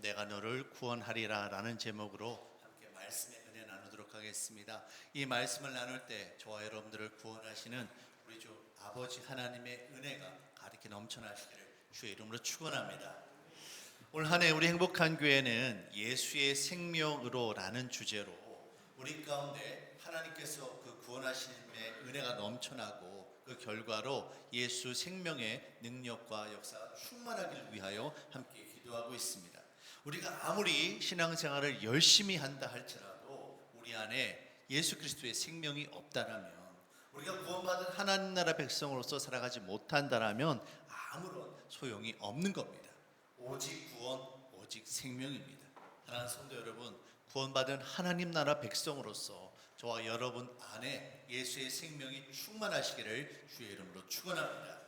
내가 너를 구원하리라 라는 제목으로 함께 말씀의 은혜 나누도록 하겠습니다. 이 말씀을 나눌 때 저와 여러분들을 구원하시는 우리 주 아버지 하나님의 은혜가 가득히 넘쳐나시기를 주의 이름으로 축원합니다. 올 한 해 우리 행복한 교회는 예수의 생명으로 라는 주제로 우리 가운데 하나님께서 그 구원하시는 은혜가 넘쳐나고 그 결과로 예수 생명의 능력과 역사가 충만하기를 위하여 함께 기도하고 있습니다. 우리가 아무리 신앙생활을 열심히 한다 할지라도 우리 안에 예수 그리스도의 생명이 없다라면, 우리가 구원받은 하나님 나라 백성으로서 살아가지 못한다라면 아무런 소용이 없는 겁니다. 오직 구원, 오직 생명입니다. 사랑하는 성도 여러분, 구원받은 하나님 나라 백성으로서 저와 여러분 안에 예수의 생명이 충만하시기를 주의 이름으로 축원합니다.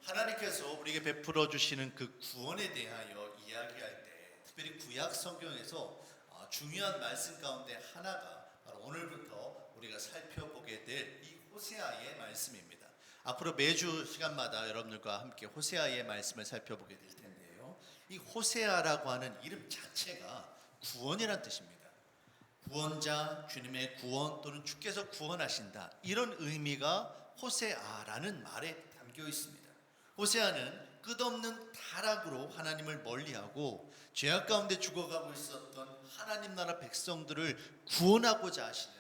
하나님께서 우리에게 베풀어 주시는 그 구원에 대하여 이야기할 때, 특별히 구약 성경에서 중요한 말씀 가운데 하나가 바로 오늘부터 우리가 살펴보게 될 이 호세아의 말씀입니다. 앞으로 매주 시간마다 여러분들과 함께 호세아의 말씀을 살펴보게 될 텐데요, 이 호세아라고 하는 이름 자체가 구원이라는 뜻입니다. 구원자, 주님의 구원 또는 주께서 구원하신다, 이런 의미가 호세아라는 말에 담겨 있습니다. 호세아는 끝없는 타락으로 하나님을 멀리하고 죄악 가운데 죽어가고 있었던 하나님 나라 백성들을 구원하고자 하시는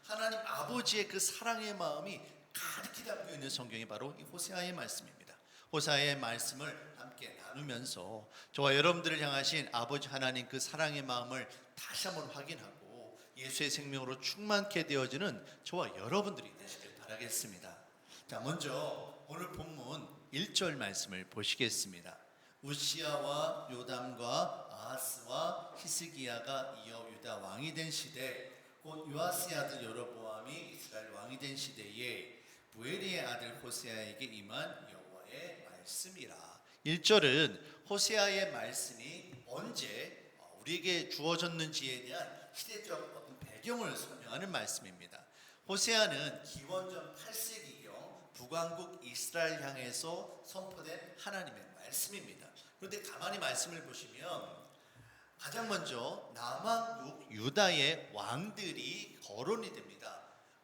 하나님 아버지의 그 사랑의 마음이 가득히 담겨 있는 성경이 바로 이 호세아의 말씀입니다. 호세아의 말씀을 함께 나누면서 저와 여러분들을 향하신 아버지 하나님 그 사랑의 마음을 다시 한번 확인하고 예수의 생명으로 충만케 되어지는 저와 여러분들이 되시길 바라겠습니다. 자, 먼저 오늘 본문 1절 말씀을 보시겠습니다. 우시야와 요담과 아하스와 히스기야가 이어 유다 왕이 된 시대, 곧 요아스의 아들 여로보암이 이스라엘 왕이 된 시대에 부엘리의 아들 호세아에게 임한 여호와의 말씀이라. 1절은 호세아의 말씀이 언제 우리에게 주어졌는지에 대한 시대적 어떤 배경을 설명하는 말씀입니다. 호세아는 기원전 8세기경 북왕국 이스라엘 향해서 선포된 하나님의 말씀입니다. 그런데 가만히 말씀을 보시면 가장 먼저 남왕국 유다의 왕들이 거론이 됩니다.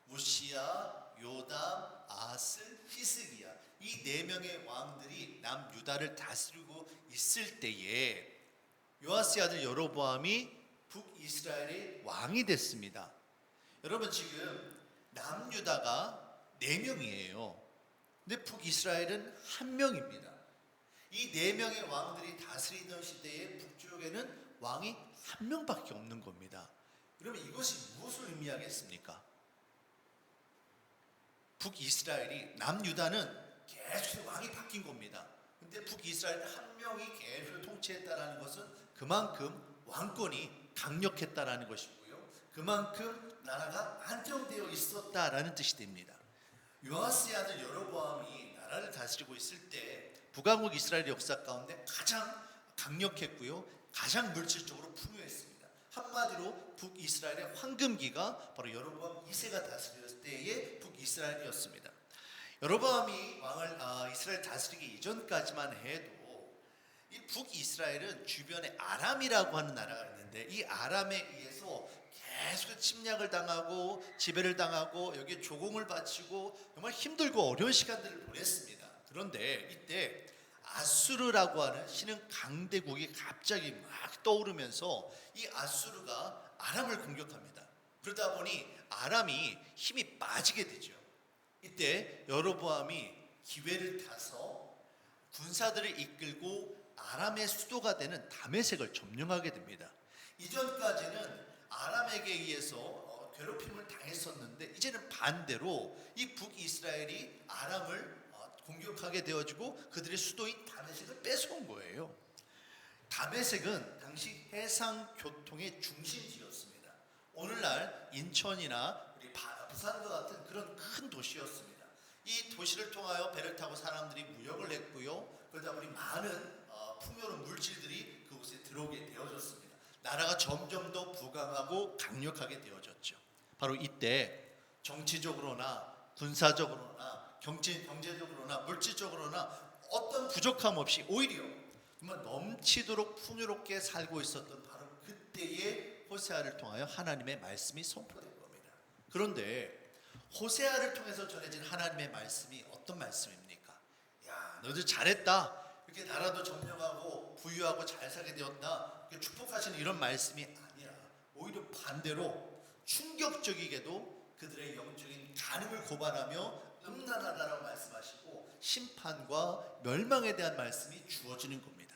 우시야, 요담, 아하스, 히스기야, 이 네 명의 왕들이 남유다를 다스리고 있을 때에 요아스의 아들 여로보암이 북이스라엘의 왕이 됐습니다. 여러분, 지금 남유다가 4명이에요. 근데 북이스라엘은 1명입니다. 이 4명의 왕들이 다스리던 시대에 북쪽에는 왕이 1명밖에 없는 겁니다. 그러면 이것이 무엇을 의미하겠습니까? 북이스라엘이, 남유다는 계속 왕이 바뀐 겁니다. 근데 북이스라엘 1명이 계속 통치했다라는 것은 그만큼 왕권이 강력했다라는 것이고요, 그만큼 나라가 안정되어 있었다라는 뜻이 됩니다. 요아스의 아들 여로보암이 나라를 다스리고 있을 때 북왕국 이스라엘 역사 가운데 가장 강력했고요, 가장 물질적으로 풍요했습니다. 한마디로 북이스라엘의 황금기가 바로 여로보암 2세가 다스렸을 때의 북이스라엘이었습니다. 여로보암이 왕을 이스라엘 다스리기 이전까지만 해도 이 북이스라엘은 주변에 아람이라고 하는 나라가 있는데, 이 아람에 의해서 계속 침략을 당하고 지배를 당하고 여기에 조공을 바치고 정말 힘들고 어려운 시간들을 보냈습니다. 그런데 이때 아수르라고 하는 신흥 강대국이 갑자기 막 떠오르면서 이 아수르가 아람을 공격합니다. 그러다 보니 아람이 힘이 빠지게 되죠. 이때 여로보암이 기회를 타서 군사들을 이끌고 아람의 수도가 되는 다메섹을 점령하게 됩니다. 이전까지는 아람에게 의해서 괴롭힘을 당했었는데, 이제는 반대로 이 북이스라엘이 아람을 공격하게 되어지고 그들의 수도인 다메섹을 뺏어온 거예요. 다메섹은 당시 해상교통의 중심지였습니다. 오늘날 인천이나 우리 부산과 같은 그런 큰 도시였습니다. 이 도시를 통하여 배를 타고 사람들이 무역을 했고요, 그러다 보니 많은 풍요로운 물질들이 그곳에 들어오게 되어졌습니다. 나라가 점점 더 부강하고 강력하게 되어졌죠. 바로 이때 정치적으로나 군사적으로나 경제적으로나 물질적으로나 어떤 부족함 없이 오히려 정말 넘치도록 풍요롭게 살고 있었던 바로 그때의 호세아를 통하여 하나님의 말씀이 선포된 겁니다. 그런데 호세아를 통해서 전해진 하나님의 말씀이 어떤 말씀입니까? 야, 너희들 잘했다. 이렇게 나라도 점령하고 부유하고 잘 살게 되었다. 축복하시는 이런 말씀이 아니라 오히려 반대로 충격적이게도 그들의 영적인 간음을 고발하며 음란하다라고 말씀하시고 심판과 멸망에 대한 말씀이 주어지는 겁니다.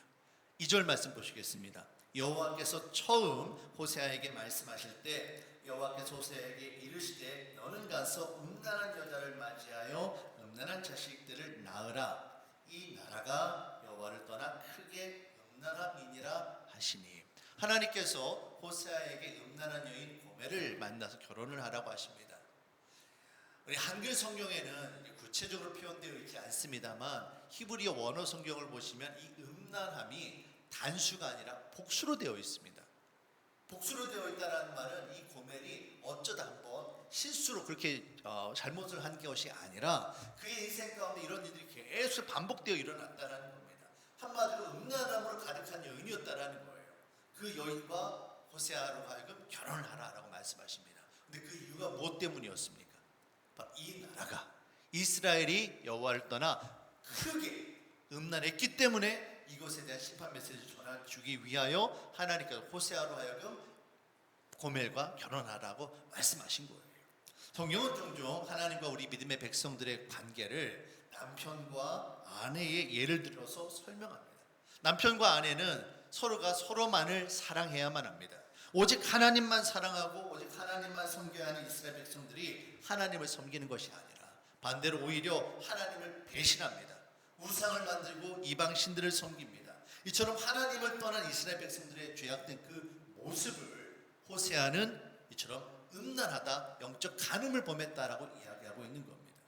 2절 말씀 보시겠습니다. 여호와께서 처음 호세아에게 말씀하실 때 여호와께서 호세아에게 이르시되 너는 가서 음란한 여자를 맞이하여 음란한 자식들을 낳으라. 이 나라가 여호와를 떠나 크게 음란함이니라 하시니. 하나님께서 호세아에게 음란한 여인 고멜을 만나서 결혼을 하라고 하십니다. 우리 한글 성경에는 구체적으로 표현되어 있지 않습니다만 히브리어 원어 성경을 보시면 이 음란함이 단수가 아니라 복수로 되어 있습니다. 복수로 되어 있다는 말은 이 고멜이 어쩌다 한번 실수로 그렇게 잘못을 한 것이 아니라 그의 인생 가운데 이런 일들이 계속 반복되어 일어났다는 겁니다. 한마디로 음란함으로 가득한 여인이었다는 거예요. 그 여인과 호세아로 하여금 결혼을 하라라고 말씀하십니다. 근데 그 이유가 무엇 때문이었습니까? 바로 이 나라가 이스라엘이 여호와를 떠나 크게 음란했기 때문에 이것에 대한 심판 메시지를 전해주기 위하여 하나님께서 호세아로 하여금 고멜과 결혼하라고 말씀하신 거예요. 성경은 종종 하나님과 우리 믿음의 백성들의 관계를 남편과 아내의 예를 들어서 설명합니다. 남편과 아내는 서로가 서로만을 사랑해야만 합니다. 오직 하나님만 사랑하고 오직 하나님만 섬겨야 하는 이스라엘 백성들이 하나님을 섬기는 것이 아니라 반대로 오히려 하나님을 배신합니다. 우상을 만들고 이방 신들을 섬깁니다. 이처럼 하나님을 떠난 이스라엘 백성들의 죄악된 그 모습을 호세아는 이처럼 음란하다, 영적 간음을 범했다라고 이야기하고 있는 겁니다.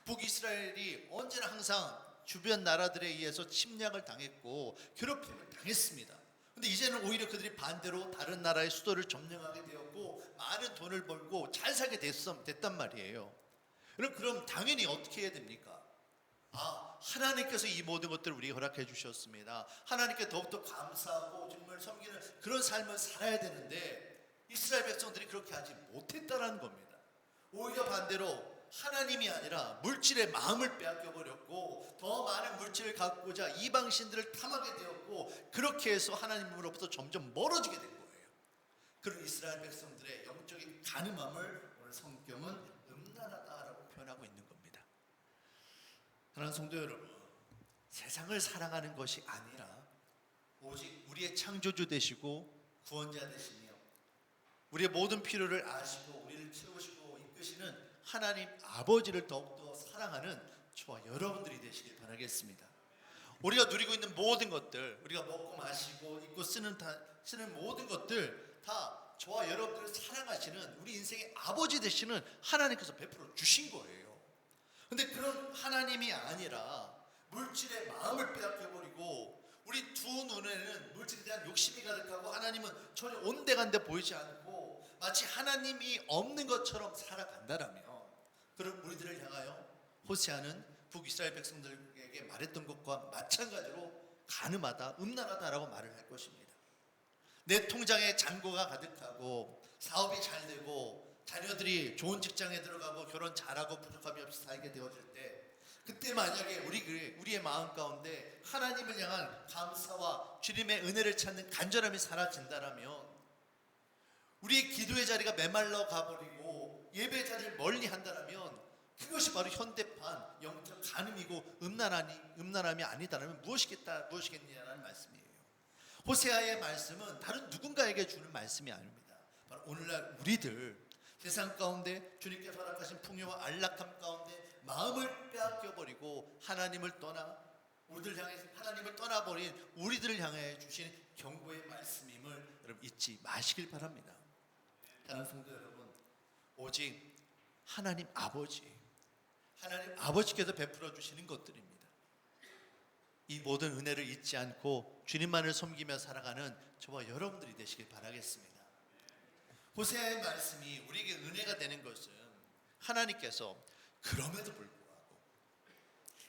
북이스라엘이 언제나 항상 주변 나라들에 의해서 침략을 당했고 괴롭힘을 당했습니다. 근데 이제는 오히려 그들이 반대로 다른 나라의 수도를 점령하게 되었고 많은 돈을 벌고 잘 살게 됐단 말이에요. 그럼 당연히 어떻게 해야 됩니까? 하나님께서 이 모든 것들을 우리에게 허락해 주셨습니다. 하나님께 더욱더 감사하고 정말 섬기는 그런 삶을 살아야 되는데 이스라엘 백성들이 그렇게 하지 못했다라는 겁니다. 오히려 반대로 하나님이 아니라 물질의 마음을 빼앗겨 버렸고 더 많은 물질을 갖고자 이방 신들을 탐하게 되었고 그렇게 해서 하나님으로부터 점점 멀어지게 된 거예요. 그런 이스라엘 백성들의 영적인 간음함을 오늘 성경은 음란하다라고 표현하고 있는 겁니다. 사랑하는 성도 여러분, 세상을 사랑하는 것이 아니라 오직 우리의 창조주 되시고 구원자 되시며 우리의 모든 필요를 아시고 우리를 채우시고 이끄시는 하나님 아버지를 더욱더 사랑하는 저와 여러분들이 되시길 바라겠습니다. 우리가 누리고 있는 모든 것들, 우리가 먹고 마시고 입고 쓰는 모든 것들 다 저와 여러분들을 사랑하시는 우리 인생의 아버지 되시는 하나님께서 베풀어 주신 거예요. 근데 그런 하나님이 아니라 물질의 마음을 빼앗겨버리고 우리 두 눈에는 물질에 대한 욕심이 가득하고 하나님은 전혀 온데간데 보이지 않고 마치 하나님이 없는 것처럼 살아간다라면 그런 우리들을 향하여 호세아는 북이스라엘 백성들에게 말했던 것과 마찬가지로 간음하다, 음란하다라고 말을 할 것입니다. 내 통장에 잔고가 가득하고 사업이 잘 되고 자녀들이 좋은 직장에 들어가고 결혼 잘하고 부족함이 없이 살게 되어질 때 그때 만약에 우리의 마음 가운데 하나님을 향한 감사와 주님의 은혜를 찾는 간절함이 사라진다라면 우리의 기도의 자리가 메말라 가버리고 예배의 자리를 멀리 한다라면 그것이 바로 현대판 영적 간음이고 음란함이 아니다라면 무엇이겠냐는 말씀이에요. 호세아의 말씀은 다른 누군가에게 주는 말씀이 아닙니다. 바로 오늘날 우리들 세상 가운데 주님께서 허락하신 풍요와 안락함 가운데 마음을 빼앗겨버리고 하나님을 떠나 우리들 향해 하나님을 떠나버린 우리들을 향해 주신 경고의 말씀임을 여러분 잊지 마시길 바랍니다. 사랑하는 성도 여러분, 오직 하나님 아버지께서 베풀어 주시는 것들입니다. 이 모든 은혜를 잊지 않고 주님만을 섬기며 살아가는 저와 여러분들이 되시길 바라겠습니다. 호세아의 말씀이 우리에게 은혜가 되는 것은 하나님께서 그럼에도 불구하고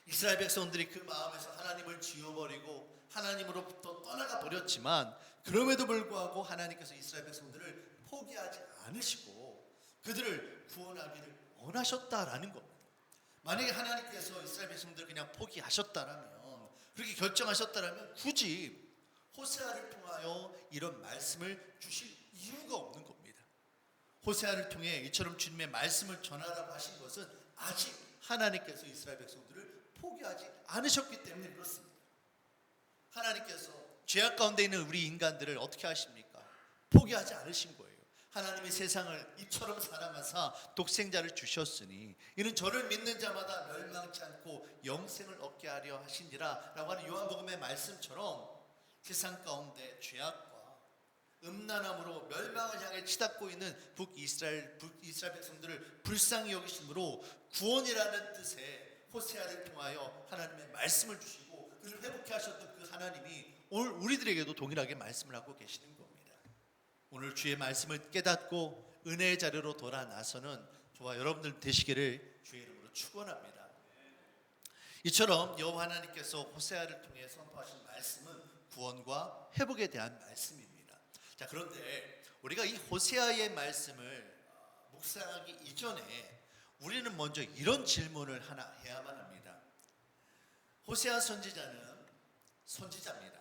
이스라엘 백성들이 그 마음에서 하나님을 지워버리고 하나님으로부터 떠나가 버렸지만 그럼에도 불구하고 하나님께서 이스라엘 백성들을 포기하지 않으시고 그들을 구원하기를 원하셨다라는 겁니다. 만약에 하나님께서 이스라엘 백성들을 그냥 포기하셨다라면, 그렇게 결정하셨다라면 굳이 호세아를 통하여 이런 말씀을 주실 이유가 없는 겁니다. 호세아를 통해 이처럼 주님의 말씀을 전하라고 하신 것은 아직 하나님께서 이스라엘 백성들을 포기하지 않으셨기 때문에 그렇습니다. 하나님께서 죄악 가운데 있는 우리 인간들을 어떻게 하십니까? 포기하지 않으신 거예요. 하나님이 세상을 이처럼 사랑하사 독생자를 주셨으니 이는 저를 믿는 자마다 멸망치 않고 영생을 얻게 하려 하시니라 라고 하는 요한복음의 말씀처럼 세상 가운데 죄악과 음란함으로 멸망을 향해 치닫고 있는 북이스라엘 백성들을 불쌍히 여기심으로 구원이라는 뜻의 호세아를 통하여 하나님의 말씀을 주시고 그를 회복케 하셨던 그 하나님이 오늘 우리들에게도 동일하게 말씀을 하고 계시는 겁니다. 오늘 주의 말씀을 깨닫고 은혜의 자리로 돌아 나서는 저와 여러분들 되시기를 주의 이름으로 축원합니다. 이처럼 여호와 하나님께서 호세아를 통해 선포하신 말씀은 구원과 회복에 대한 말씀입니다. 자, 그런데 우리가 이 호세아의 말씀을 묵상하기 이전에 우리는 먼저 이런 질문을 하나 해야만 합니다. 호세아 선지자는 선지자입니다.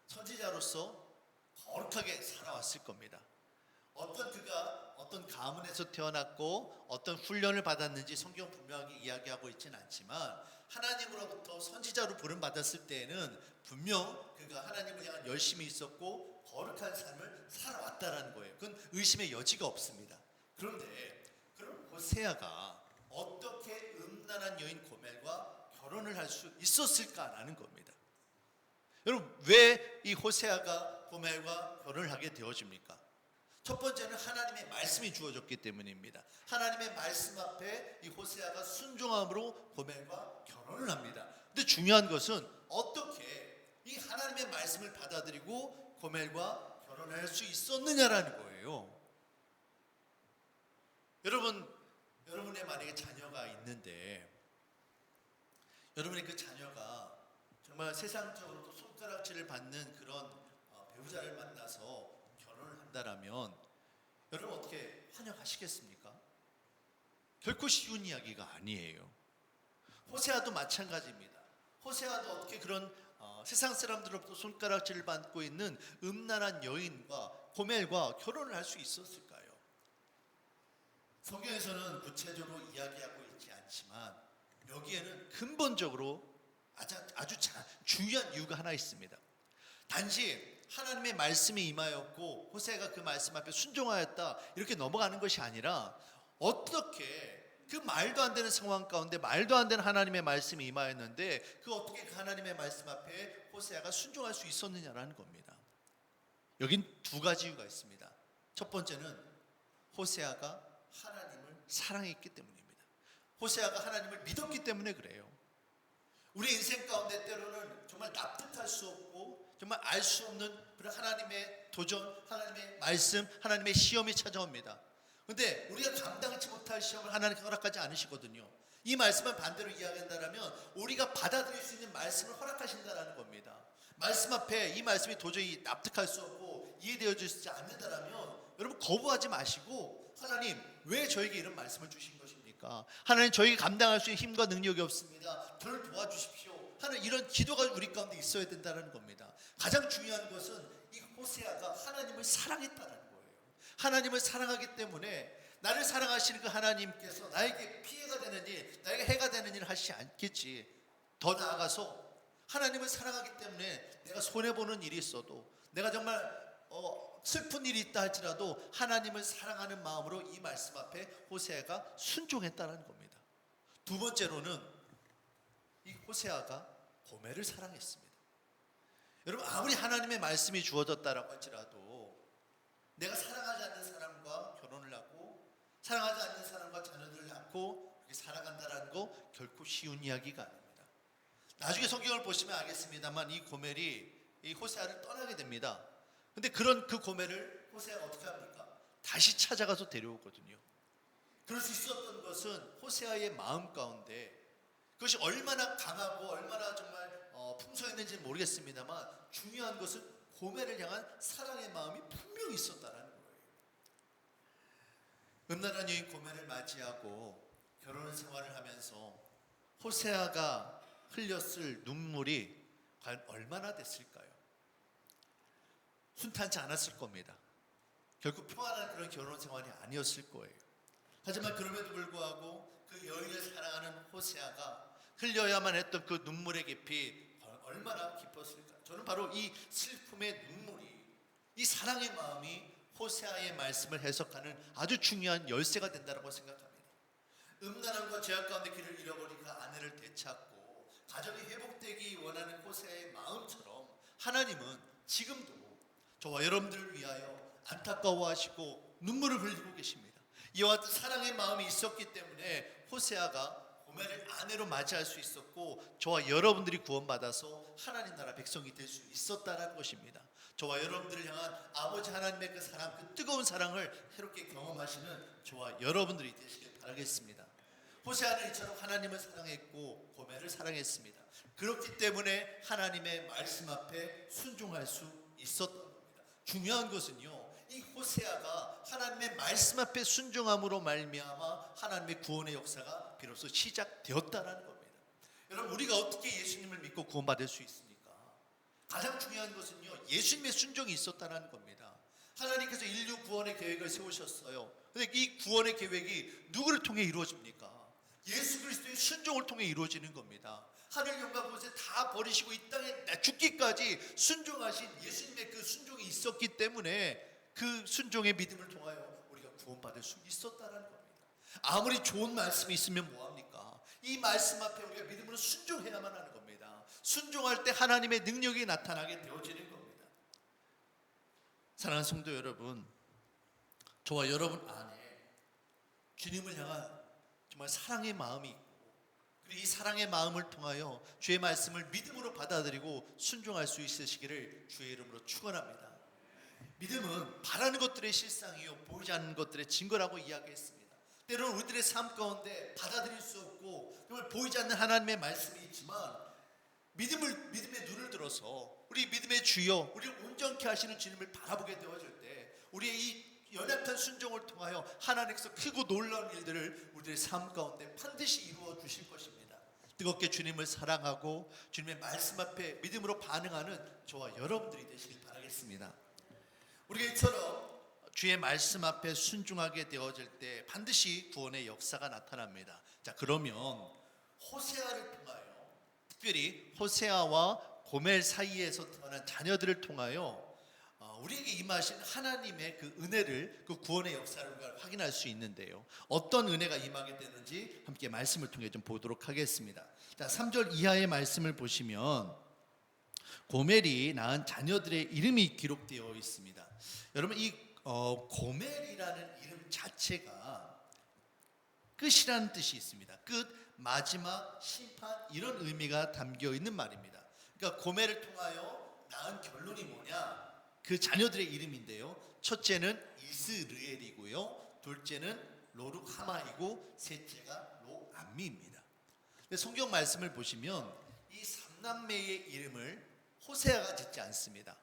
선지자로서 거룩하게 살아왔을 겁니다. 그가 어떤 가문에서 태어났고 어떤 훈련을 받았는지 성경 분명하게 이야기하고 있지는 않지만 하나님으로부터 선지자로 부름 받았을 때에는 분명 그가 하나님을 향한 열심이 있었고 거룩한 삶을 살아왔다라는 거예요. 그건 의심의 여지가 없습니다. 그런데 그럼 호세아가 어떻게 음란한 여인 고멜과 결혼을 할 수 있었을까라는 겁니다. 여러분, 왜 이 호세아가 고멜과 결혼을 하게 되어집니까? 첫 번째는 하나님의 말씀이 주어졌기 때문입니다. 하나님의 말씀 앞에 이 호세아가 순종함으로 고멜과 결혼을 합니다. 근데 중요한 것은 어떻게 이 하나님의 말씀을 받아들이고 고멜과 결혼할 수 있었느냐라는 거예요. 여러분의 만약에 자녀가 있는데 여러분의 그 자녀가 정말 세상적으로도 손가락질을 받는 그런 배우자를 만나서 결혼을 한다라면 여러분 어떻게 환영하시겠습니까? 결코 쉬운 이야기가 아니에요. 호세아도 마찬가지입니다. 호세아도 어떻게 그런 세상 사람들로부터 손가락질을 받고 있는 음란한 여인과 고멜과 결혼을 할 수 있었을까요? 성경에서는 구체적으로 이야기하고 있지 않지만 여기에는 근본적으로 아주 중요한 이유가 하나 있습니다. 단지 하나님의 말씀이 임하였고 호세아가 그 말씀 앞에 순종하였다 이렇게 넘어가는 것이 아니라 어떻게 그 말도 안 되는 상황 가운데 말도 안 되는 하나님의 말씀이 임하였는데 어떻게 그 하나님의 말씀 앞에 호세아가 순종할 수 있었느냐라는 겁니다. 여긴 두 가지 이유가 있습니다. 첫 번째는 호세아가 하나님을 사랑했기 때문입니다. 호세아가 하나님을 믿었기 때문에 그래요. 우리 인생 가운데 때로는 정말 납득할 수 없고 정말 알 수 없는 그런 하나님의 도전, 하나님의 말씀, 하나님의 시험이 찾아옵니다. 그런데 우리가 감당치 못할 시험을 하나님께 허락하지 않으시거든요. 이 말씀을 반대로 이야기한다면 우리가 받아들일 수 있는 말씀을 허락하신다는 겁니다. 말씀 앞에 이 말씀이 도저히 납득할 수 없고 이해되어지지 않는다면 여러분 거부하지 마시고 하나님 왜 저에게 이런 말씀을 주신 것입니까? 하나님 저에게 감당할 수 있는 힘과 능력이 없습니다. 저를 도와주십시오. 하는 이런 기도가 우리 가운데 있어야 된다는 겁니다. 가장 중요한 것은 이 호세아가 하나님을 사랑했다는 거예요. 하나님을 사랑하기 때문에 나를 사랑하시는 그 하나님께서 나에게 피해가 되는 일, 나에게 해가 되는 일을 하시지 않겠지. 더 나아가서 하나님을 사랑하기 때문에 내가 손해보는 일이 있어도 내가 정말 슬픈 일이 있다 할지라도 하나님을 사랑하는 마음으로 이 말씀 앞에 호세아가 순종했다는 겁니다. 두 번째로는 이 호세아가 고멜을 사랑했습니다. 여러분 아무리 하나님의 말씀이 주어졌다라고 할지라도 내가 사랑하지 않는 사람과 결혼을 하고 사랑하지 않는 사람과 자녀들을 낳고 이렇게 살아간다는 거 결코 쉬운 이야기가 아닙니다. 나중에 성경을 보시면 알겠습니다만 이 고멜이 이 호세아를 떠나게 됩니다. 근데 그 고멜을 호세아가 어떻게 합니까? 다시 찾아가서 데려오거든요. 그럴 수 있었던 것은 호세아의 마음 가운데 그것이 얼마나 강하고 얼마나 정말 풍성했는지는 모르겠습니다만 중요한 것은 고멜을 향한 사랑의 마음이 분명히 있었다는 거예요. 음란한 여인 고멜을 맞이하고 결혼 생활을 하면서 호세아가 흘렸을 눈물이 과연 얼마나 됐을까요? 순탄치 않았을 겁니다. 결국 평안한 그런 결혼 생활이 아니었을 거예요. 하지만 그럼에도 불구하고 그 여인을 사랑하는 호세아가 흘려야만 했던 그 눈물의 깊이 얼마나 깊었을까? 저는 바로 이 슬픔의 눈물이, 이 사랑의 마음이 호세아의 말씀을 해석하는 아주 중요한 열쇠가 된다고 생각합니다. 음란함과 죄악 가운데 길을 잃어버린 그 아내를 되찾고 가정이 회복되기 원하는 호세아의 마음처럼 하나님은 지금도 저와 여러분들을 위하여 안타까워하시고 눈물을 흘리고 계십니다. 이와 같은 사랑의 마음이 있었기 때문에 호세아가 고멜을 아내로 맞이할 수 있었고 저와 여러분들이 구원받아서 하나님 나라 백성이 될 수 있었다는 것입니다. 저와 여러분들을 향한 아버지 하나님의 그 사랑, 그 뜨거운 사랑을 새롭게 경험하시는 저와 여러분들이 되시길 바라겠습니다. 호세아는 이처럼 하나님을 사랑했고 고멜을 사랑했습니다. 그렇기 때문에 하나님의 말씀 앞에 순종할 수 있었던 겁니다. 중요한 것은요, 이 호세아가 하나님의 말씀 앞에 순종함으로 말미암아 하나님의 구원의 역사가 비로소 시작되었다는 겁니다. 여러분, 우리가 어떻게 예수님을 믿고 구원받을 수 있습니까? 가장 중요한 것은요, 예수님의 순종이 있었다는 겁니다. 하나님께서 인류 구원의 계획을 세우셨어요. 근데 이 구원의 계획이 누구를 통해 이루어집니까? 예수 그리스도의 순종을 통해 이루어지는 겁니다. 하늘 영광 곳에 다 버리시고 이 땅에 죽기까지 순종하신 예수님의 그 순종이 있었기 때문에 그 순종의 믿음을 통하여 우리가 구원받을 수 있었다는 겁니다. 아무리 좋은 말씀이 있으면 뭐합니까? 이 말씀 앞에 우리가 믿음으로 순종해야만 하는 겁니다. 순종할 때 하나님의 능력이 나타나게 되어지는 겁니다. 사랑하는 성도 여러분, 저와 여러분 안에 주님을 향한 정말 사랑의 마음이 있고, 그리고 이 사랑의 마음을 통하여 주의 말씀을 믿음으로 받아들이고 순종할 수 있으시기를 주의 이름으로 축원합니다. 믿음은 바라는 것들의 실상이요 보이지 않는 것들의 증거라고 이야기했습니다. 때로는 우리들의 삶 가운데 받아들일 수 없고 정말 보이지 않는 하나님의 말씀이 있지만 믿음의 눈을 들어서 우리 믿음의 주여, 우리를 온전케 하시는 주님을 바라보게 되어질 때 우리의 이 연약한 순종을 통하여 하나님께서 크고 놀라운 일들을 우리의 삶 가운데 반드시 이루어 주실 것입니다. 뜨겁게 주님을 사랑하고 주님의 말씀 앞에 믿음으로 반응하는 저와 여러분들이 되시길 바라겠습니다. 우리가 이처럼 주의 말씀 앞에 순종하게 되어질 때 반드시 구원의 역사가 나타납니다. 자, 그러면 호세아를 통하여, 특별히 호세아와 고멜 사이에서 태어난 자녀들을 통하여 우리에게 임하신 하나님의 그 은혜를, 그 구원의 역사를 우리가 확인할 수 있는데요. 어떤 은혜가 임하게 되는지 함께 말씀을 통해 좀 보도록 하겠습니다. 자, 3절 이하의 말씀을 보시면 고멜이 낳은 자녀들의 이름이 기록되어 있습니다. 여러분, 이 고멜이라는 이름 자체가 끝이라는 뜻이 있습니다. 끝, 마지막, 심판, 이런 의미가 담겨 있는 말입니다. 그러니까 고멜을 통하여 낳은 결론이 뭐냐? 그 자녀들의 이름인데요. 첫째는 이스르엘이고요, 둘째는 로룩하마이고, 셋째가 로암미입니다. 성경 말씀을 보시면 이 삼남매의 이름을 호세아가 짓지 않습니다.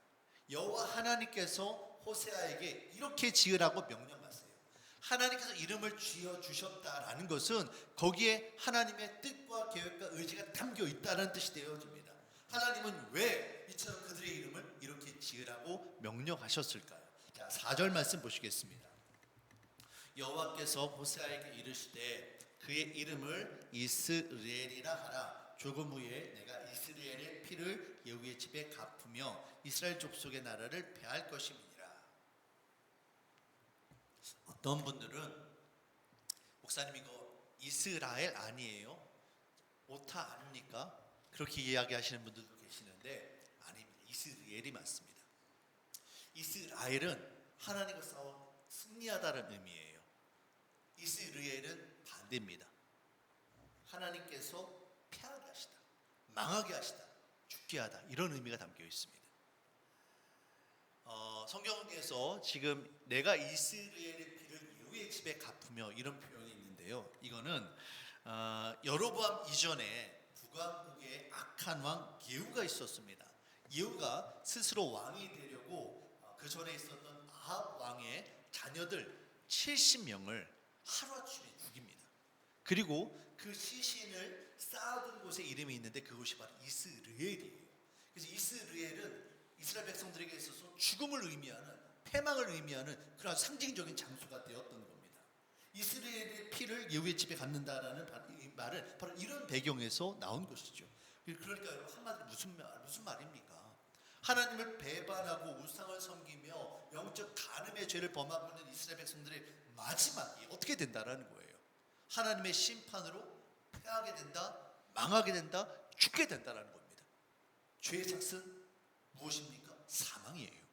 여호와 하나님께서 호세아에게 이렇게 지으라고 명령하세요. 하나님께서 이름을 지어 주셨다라는 것은 거기에 하나님의 뜻과 계획과 의지가 담겨 있다는 뜻이 되어집니다. 하나님은 왜 이처럼 그들의 이름을 이렇게 지으라고 명령하셨을까요? 자, 4절 말씀 보시겠습니다. 여호와께서 호세아에게 이르시되 그의 이름을 이스라엘이라 하라. 조금 후에 내가 이스라엘의 피를 여호와의 집에 갚으며 이스라엘 족속의 나라를 폐할 것임이니라. 어떤 분들은 목사님 이거 이스라엘 아니에요? 오타 아닙니까? 그렇게 이야기하시는 분들도 계시는데 아닙니다. 이스라엘이 맞습니다. 이스라엘은 하나님과 싸워 승리하다는 의미예요. 이스라엘은 반대입니다. 하나님께서 패하게 하시다, 망하게 하시다, 죽게 하다, 이런 의미가 담겨 있습니다. 성경에서 지금 내가 이스라엘의 피를 여호와의 집에 갚으며 이런 표현이 있는데요. 이거는 여로보암 이전에 북왕국에 악한 왕 예후가 있었습니다. 예후가 스스로 왕이 되려고 그 전에 있었던 아합 왕의 자녀들 70명을 하루아침에 죽입니다. 그리고 그 시신을 쌓아둔 곳에 이름이 있는데 그곳이 바로 이스르엘이에요. 그래서 이스르엘은 이스라엘 백성들에게 있어서 죽음을 의미하는, 패망을 의미하는 그런 상징적인 장소가 되었던 겁니다. 이스라엘의 피를 예후의 집에 갖는다라는 말은 바로 이런 배경에서 나온 것이죠. 그러니까 여러분, 한마디로 무슨 말입니까? 하나님을 배반하고 우상을 섬기며 영적 간음의 죄를 범하고 있는 이스라엘 백성들의 마지막이 어떻게 된다라는 거예요. 하나님의 심판으로 패하게 된다, 망하게 된다, 죽게 된다라는 겁니다. 죄의 삭은 무엇입니까? 사망이에요.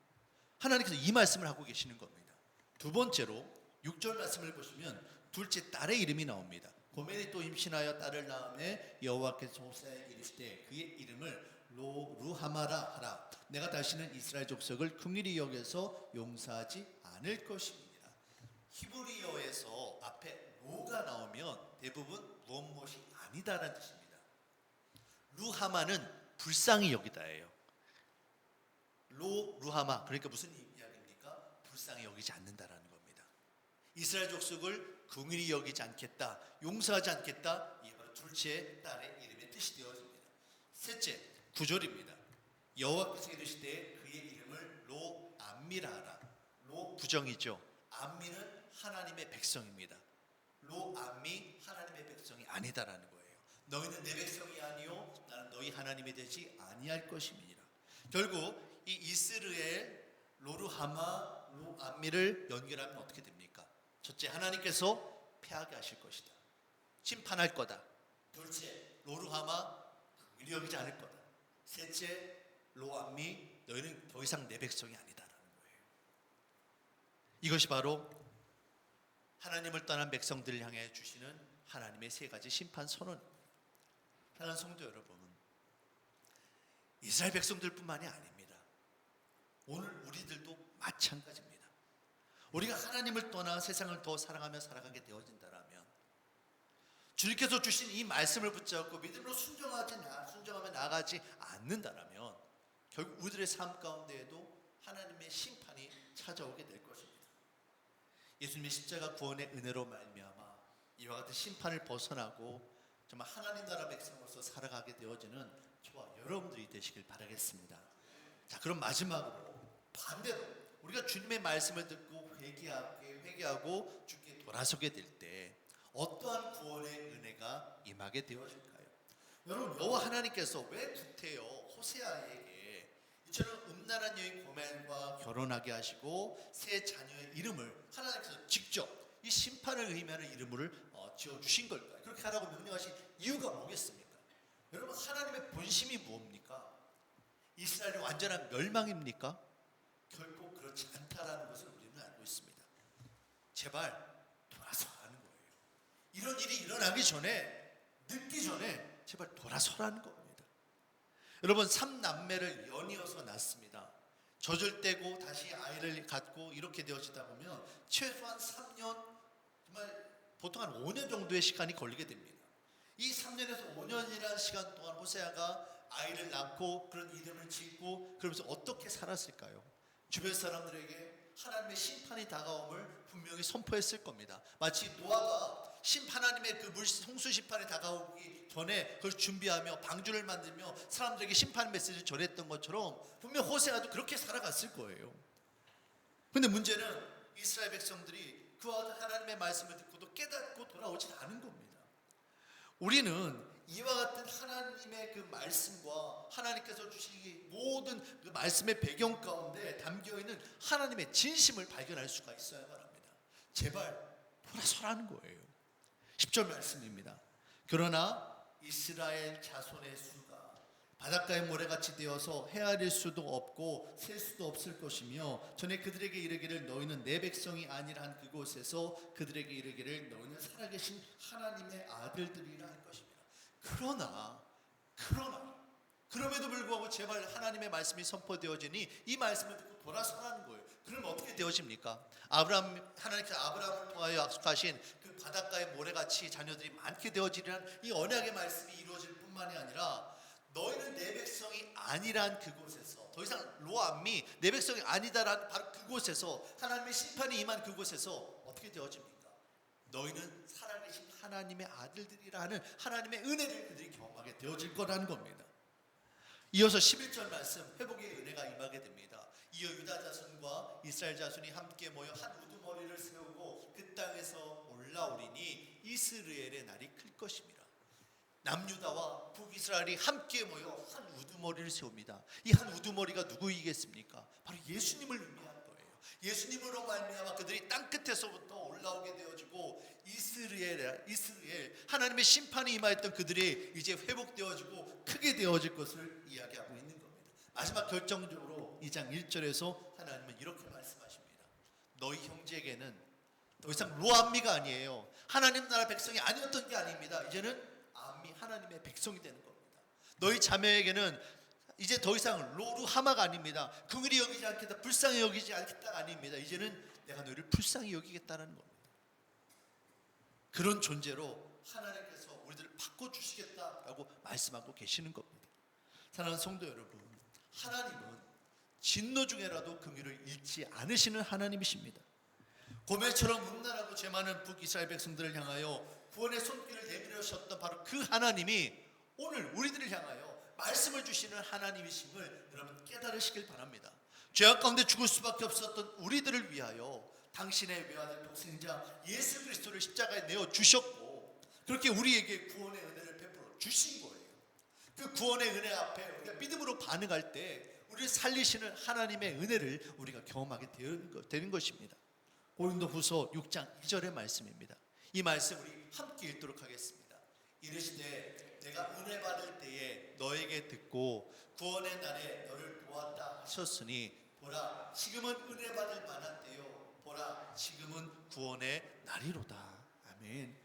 하나님께서 이 말씀을 하고 계시는 겁니다. 두 번째로 6절 말씀을 보시면 둘째 딸의 이름이 나옵니다. 고멜이 또 임신하여 딸을 낳음에 여호와께서 호세아에게 이르시되 그의 이름을 루하마라 하라. 내가 다시는 이스라엘 족속을 긍휼히 여겨서 용서하지 않을 것입니다. 히브리어에서 앞에 로가 나오면 대부분 무엇이 아니다라는 뜻입니다. 루하마는 불쌍히 여기다예요. 루하마, 그러니까 무슨 이야기입니까? 불쌍히 여기지 않는다라는 겁니다. 이스라엘 족속을 긍휼히 여기지 않겠다, 용서하지 않겠다, 이게 바로 둘째 딸의 이름의 뜻이 되어집니다. 셋째 9절입니다. 여호와께서 이르시되 그의 이름을 로암미라 하라. 로 부정이죠. 암미는 하나님의 백성입니다. 로암미, 하나님의 백성이 아니다라는 거예요. 너희는 내 백성이 아니요 나는 너희 하나님이 되지 아니할 것임이니라. 결국 이 이스르엘, 로루하마, 로암미를 연결하면 어떻게 됩니까? 첫째, 하나님께서 패하게 하실 것이다, 심판할 거다. 둘째, 로루하마, 긍휼히 여기지 않을 거다. 셋째, 로암미, 너희는 더 이상 내 백성이 아니다라는 거예요. 이것이 바로 하나님을 떠난 백성들을 향해 주시는 하나님의 세 가지 심판 선언입니다. 사랑하는 성도 여러분, 이스라엘 백성들뿐만이 아닙니다. 오늘 우리들도 마찬가지입니다. 우리가 하나님을 떠나 세상을 더 사랑하며 살아가게 되어진다라면, 주님께서 주신 이 말씀을 붙잡고 믿음으로 순종하며 나아가지 않는다라면 결국 우리들의 삶 가운데에도 하나님의 심판이 찾아오게 될 것입니다. 예수님의 십자가 구원의 은혜로 말미암아 이와 같은 심판을 벗어나고 정말 하나님 나라 백성으로서 살아가게 되어지는 저와 여러분들이 되시길 바라겠습니다. 자, 그럼 마지막으로 반대로 우리가 주님의 말씀을 듣고 회개하고 주께 돌아서게 될 때 어떠한 구원의 은혜가 임하게 되어질까요? 여러분, 여호와 하나님께서 왜 구태여 호세아에게 이처럼 음란한 여인 고멜과 결혼하게 하시고 세 자녀의 이름을 하나님께서 직접 이 심판을 의미하는 이름을 지어주신 걸까요? 그렇게 하라고 명령하신 이유가 뭐겠습니까? 여러분, 하나님의 본심이 뭡니까? 이스라엘의 완전한 멸망입니까? 결코 그렇지 않다라는 것을 우리는 알고 있습니다. 제발 돌아서라는 거예요. 이런 일이 일어나기 전에, 늦기 전에 제발 돌아서라는 겁니다. 여러분, 3남매를 연이어서 낳습니다. 젖을 떼고 다시 아이를 갖고 이렇게 되어지다 보면 최소한 3년, 정말 보통 한 5년 정도의 시간이 걸리게 됩니다. 이 3년에서 5년이라는 시간 동안 호세아가 아이를 낳고 그런 이름을 짓고 그러면서 어떻게 살았을까요? 주변 사람들에게 하나님의 심판이 다가옴을 분명히 선포했을 겁니다. 마치 노아가 하나님의 그 홍수 심판이 다가오기 전에 그걸 준비하며 방주를 만들며 사람들에게 심판 메시지를 전했던 것처럼 분명 호세아도 그렇게 살아갔을 거예요. 그런데 문제는 이스라엘 백성들이 그와 같은 하나님의 말씀을 듣고도 깨닫고 돌아오지 않은 겁니다. 우리는 이와 같은 하나님의 그 말씀과 하나님께서 주신 모든 그 말씀의 배경 가운데 담겨있는 하나님의 진심을 발견할 수가 있어야 합니다. 제발 돌아서라는 거예요. 10절 말씀입니다. 그러나 이스라엘 자손의 수가 바닷가의 모래같이 되어서 헤아릴 수도 없고 셀 수도 없을 것이며 전에 그들에게 이르기를 너희는 내 백성이 아니라 한 그곳에서 그들에게 이르기를 너희는 살아계신 하나님의 아들들이라 할 것입니다. 그럼에도 불구하고 제발 하나님의 말씀이 선포되어지니 이 말씀을 듣고 돌아서라는 거예요. 그럼 어떻게 되어집니까? 하나님께서 아브라함을 통하여 약속하신 그 바닷가의 모래같이 자녀들이 많게 되어지리라는 이 언약의 말씀이 이루어질 뿐만이 아니라 너희는 내 백성이 아니란 그곳에서, 더 이상 로암이 내 백성이 아니다라는 바로 그곳에서, 하나님의 심판이 임한 그곳에서 어떻게 되어집니까? 너희는 살아계신 하나님의 아들들이라는 하나님의 은혜를 그들이 경험하게 되어질 거라는 겁니다. 이어서 11절 말씀, 회복의 은혜가 임하게 됩니다. 이어 유다 자손과 이스라엘 자손이 함께 모여 한 우두머리를 세우고 그 땅에서 올라오리니 이스라엘의 날이 클 것입니다. 남유다와 북이스라엘이 함께 모여 한 우두머리를 세웁니다. 이 한 우두머리가 누구이겠습니까? 바로 예수님을 의미하는 거예요. 예수님으로 말미암아 그들이 땅 끝에서부터 올라오게 되어지고 이스라엘 하나님의 심판이 임하였던 그들이 이제 회복되어지고 크게 되어질 것을 이야기하고 있는 겁니다. 마지막 결정적으로 2장 1절에서 하나님은 이렇게 말씀하십니다. 너희 형제에게는 더 이상 로암미가 아니에요. 하나님 나라 백성이 아니었던 게 아닙니다. 이제는 암미 하나님의 백성이 되는 겁니다. 너희 자매에게는 이제 더 이상 로루하마가 아닙니다. 긍휼히 여기지 않겠다, 불쌍히 여기지 않겠다가 아닙니다. 이제는 내가 너희를 불쌍히 여기겠다는 겁니다. 그런 존재로 하나님께서 우리들을 바꿔주시겠다라고 말씀하고 계시는 겁니다. 사랑하는 성도 여러분, 하나님은 진노 중에라도 긍휼을 잃지 않으시는 하나님이십니다. 고멜처럼 음란하고 죄 많은 북이스라엘 백성들을 향하여 구원의 손길을 내밀으셨던 바로 그 하나님이 오늘 우리들을 향하여 말씀을 주시는 하나님이심을 여러분 깨달으시길 바랍니다. 죄악 가운데 죽을 수밖에 없었던 우리들을 위하여 당신의 외아들 독생자 예수 그리스도를 십자가에 내어 주셨고, 그렇게 우리에게 구원의 은혜를 베풀어 주신 거예요. 그 구원의 은혜 앞에 우리가 믿음으로 반응할 때 우리를 살리시는 하나님의 은혜를 우리가 경험하게 되는 것입니다. 고린도후서 6장 2절의 말씀입니다. 이 말씀 우리 함께 읽도록 하겠습니다. 이르시되 내가 은혜 받을 때에 너에게 듣고 구원의 날에 너를 보았다 하셨으니 보라 지금은 은혜 받을 만한 때요, 보라 지금은 구원의 날이로다. 아멘.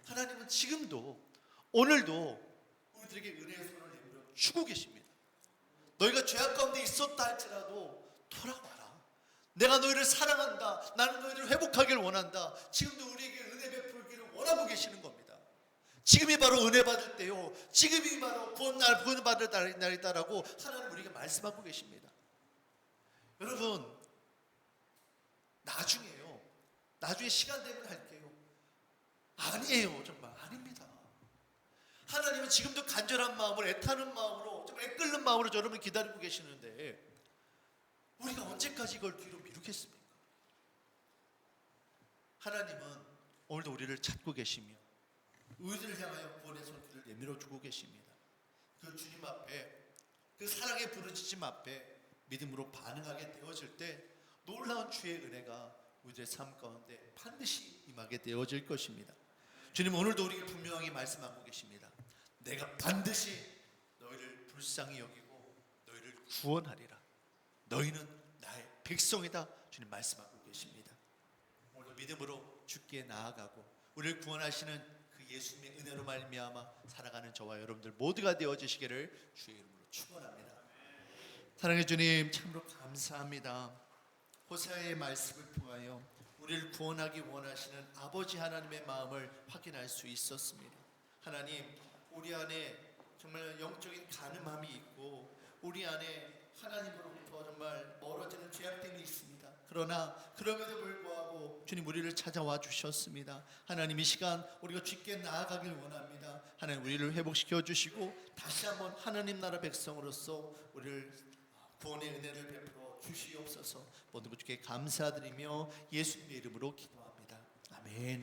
하나님은 지금도 오늘도 우리들에게 은혜의 손을 내밀어 주고 계십니다. 너희가 죄악 가운데 있었다 할지라도 돌아와라. 내가 너희를 사랑한다. 나는 너희를 회복하기를 원한다. 지금도 우리에게 은혜 베풀기를 원하고 계시는 겁니다. 지금이 바로 은혜 받을 때요, 지금이 바로 구원 받을 날이다라고 하나님 우리에게 말씀하고 계십니다. 여러분, 나중에 시간 되면 할게요. 아니에요. 정말 아닙니다. 하나님은 지금도 간절한 마음으로, 애타는 마음으로, 좀 애끓는 마음으로 여러분을 기다리고 계시는데 우리가 언제까지 이걸 뒤로 미루겠습니까? 하나님은 오늘도 우리를 찾고 계시며 우리들을 향하여 구원의 손길을 내밀어 주고 계십니다. 그 주님 앞에, 그 사랑의 부르짖음 앞에 믿음으로 반응하게 되어질 때 놀라운 주의 은혜가 우리들의 삶 가운데 반드시 임하게 되어질 것입니다. 주님 오늘도 우리에게 분명히 말씀하고 계십니다. 내가 반드시 너희를 불쌍히 여기고 너희를 구원하리라. 너희는 나의 백성이다. 주님 말씀하고 계십니다. 오늘도 믿음으로 주께 나아가고 우리를 구원하시는 그 예수님의 은혜로 말미암아 살아가는 저와 여러분들 모두가 되어주시기를 주의 이름으로 축원합니다. 사랑해 주님, 참으로 감사합니다. 호세아의 말씀을 통하여 우리를 구원하기 원하시는 아버지 하나님의 마음을 확인할 수 있었습니다. 하나님, 우리 안에 정말 영적인 가늠함이 있고 우리 안에 하나님으로부터 정말 멀어지는 죄악됨이 있습니다. 그러나 그럼에도 불구하고 주님 우리를 찾아와 주셨습니다. 하나님 이 시간 우리가 주께 나아가길 원합니다. 하나님 우리를 회복시켜 주시고 다시 한번 하나님 나라 백성으로서 우리를 구원의 은혜를 베풀어 주시옵소서. 모든 것 주께 감사드리며 예수님의 이름으로 기도합니다. 아멘.